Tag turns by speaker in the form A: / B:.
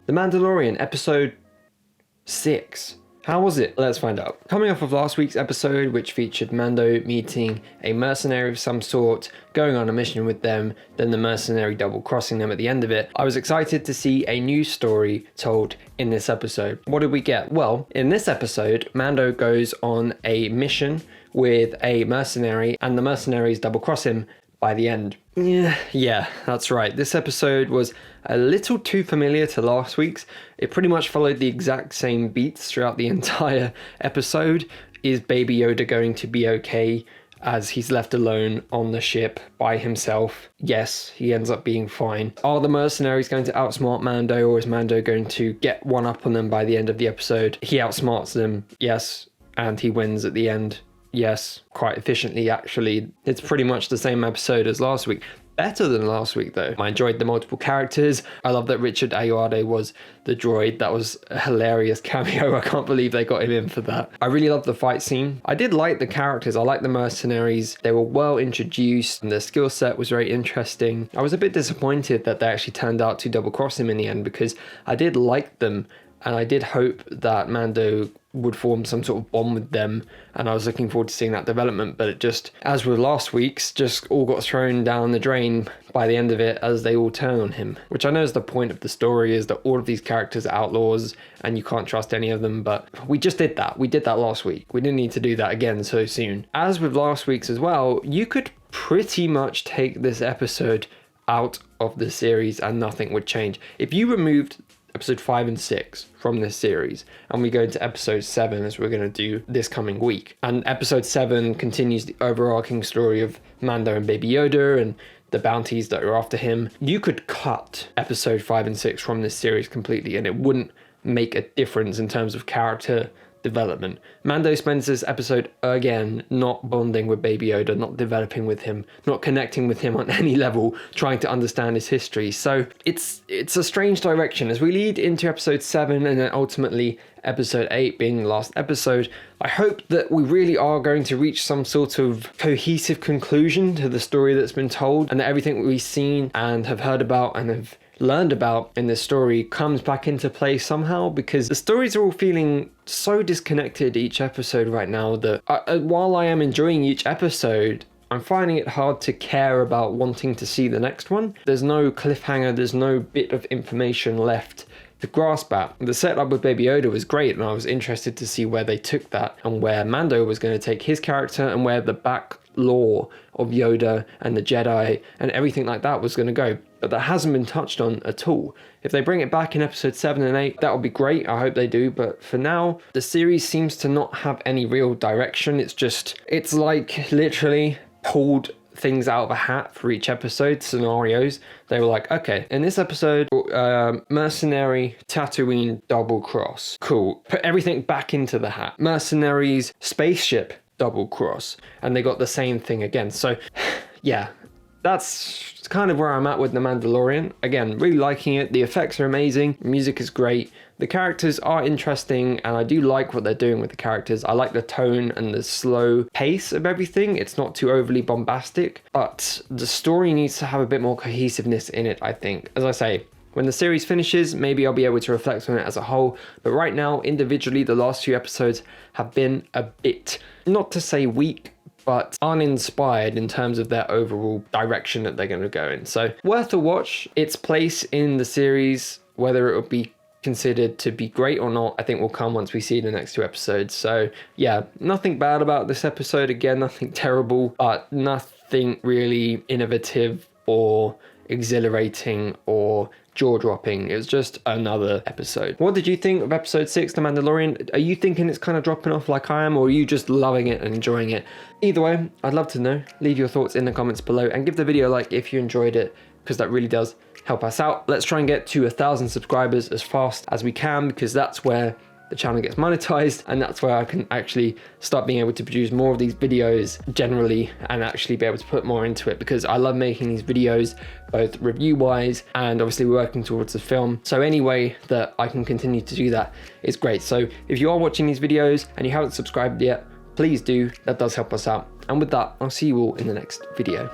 A: The Mandalorian, episode 6. How was it? Let's find out. Coming off of last week's episode, which featured Mando meeting a mercenary of some sort, going on a mission with them, then the mercenary double-crossing them at the end of it, I was excited to see a new story told in this episode. What did we get? Well, in this episode, Mando goes on a mission with a mercenary, and the mercenaries double-cross him by the end. Yeah, that's right. This episode was a little too familiar to last week's. It pretty much followed the exact same beats throughout the entire episode. Is Baby Yoda going to be okay as he's left alone on the ship by himself? Yes, he ends up being fine. Are the mercenaries going to outsmart Mando, or is Mando going to get one up on them by the end of the episode? He outsmarts them, yes, and he wins at the end. Yes, quite efficiently actually. It's pretty much the same episode as last week. Better than last week though. I enjoyed the multiple characters. I love that Richard Ayoade was the droid. That was a hilarious cameo. I can't believe they got him in for that. I really loved the fight scene. I did like the characters. I liked the mercenaries. They were well introduced and their skill set was very interesting. I was a bit disappointed that they actually turned out to double cross him in the end, because I did like them and I did hope that Mando would form some sort of bond with them, and I was looking forward to seeing that development, but it just, as with last week's, just all got thrown down the drain by the end of it as they all turn on him, which I know is the point of the story, is that all of these characters are outlaws and you can't trust any of them, but we just did that. We did that last week. We didn't need to do that again so soon. As with last week's as well, you could pretty much take this episode out of the series and nothing would change. If you removed episode 5 and 6 from this series and we go into episode 7, as we're going to do this coming week, and episode 7 continues the overarching story of Mando and Baby Yoda and the bounties that are after him, you could cut episode 5 and 6 from this series completely and it wouldn't make a difference in terms of character development. Mando spends this episode again not bonding with Baby Yoda, not developing with him, not connecting with him on any level, trying to understand his history. So it's a strange direction. As we lead into episode 7 and then ultimately episode 8 being the last episode, I hope that we really are going to reach some sort of cohesive conclusion to the story that's been told, and that everything we've seen and have heard about and have learned about in this story comes back into play somehow, because the stories are all feeling so disconnected each episode right now that while I am enjoying each episode, I'm finding it hard to care about wanting to see the next one. There's no cliffhanger, there's no bit of information left to grasp at. The setup with Baby Yoda was great and I was interested to see where they took that and where Mando was going to take his character and where the back lore of Yoda and the Jedi and everything like that was going to go. But that hasn't been touched on at all. If they bring it back in episode 7 and 8, that would be great. I hope they do. But for now, the series seems to not have any real direction. It's like literally pulled things out of a hat for each episode, scenarios. They were like, okay, in this episode, mercenary Tatooine double cross. Cool. Put everything back into the hat. Mercenaries spaceship double cross. And they got the same thing again. So yeah, that's kind of where I'm at with The Mandalorian. Again, really liking it. The effects are amazing. Music is great. The characters are interesting, and I do like what they're doing with the characters. I like the tone and the slow pace of everything. It's not too overly bombastic, but the story needs to have a bit more cohesiveness in it, I think. As I say, when the series finishes, maybe I'll be able to reflect on it as a whole. But right now, individually, the last few episodes have been a bit, not to say weak, but uninspired in terms of their overall direction that they're going to go in. So worth a watch. Its place in the series, whether it will be considered to be great or not, I think will come once we see the next 2 episodes. So yeah, nothing bad about this episode. Again, nothing terrible, but nothing really innovative or exhilarating or jaw-dropping. It was just another episode. What did you think of episode 6, The Mandalorian? Are you thinking it's kind of dropping off like I am, or are you just loving it and enjoying it? Either way, I'd love to know. Leave your thoughts in the comments below and give the video a like if you enjoyed it, because that really does help us out. Let's try and get to 1,000 subscribers as fast as we can, because that's where the channel gets monetized, and that's where I can actually start being able to produce more of these videos generally and actually be able to put more into it, because I love making these videos, both review wise and obviously working towards the film. So any way that I can continue to do that is great. So if you are watching these videos and you haven't subscribed yet, please do. That does help us out. And with that, I'll see you all in the next video.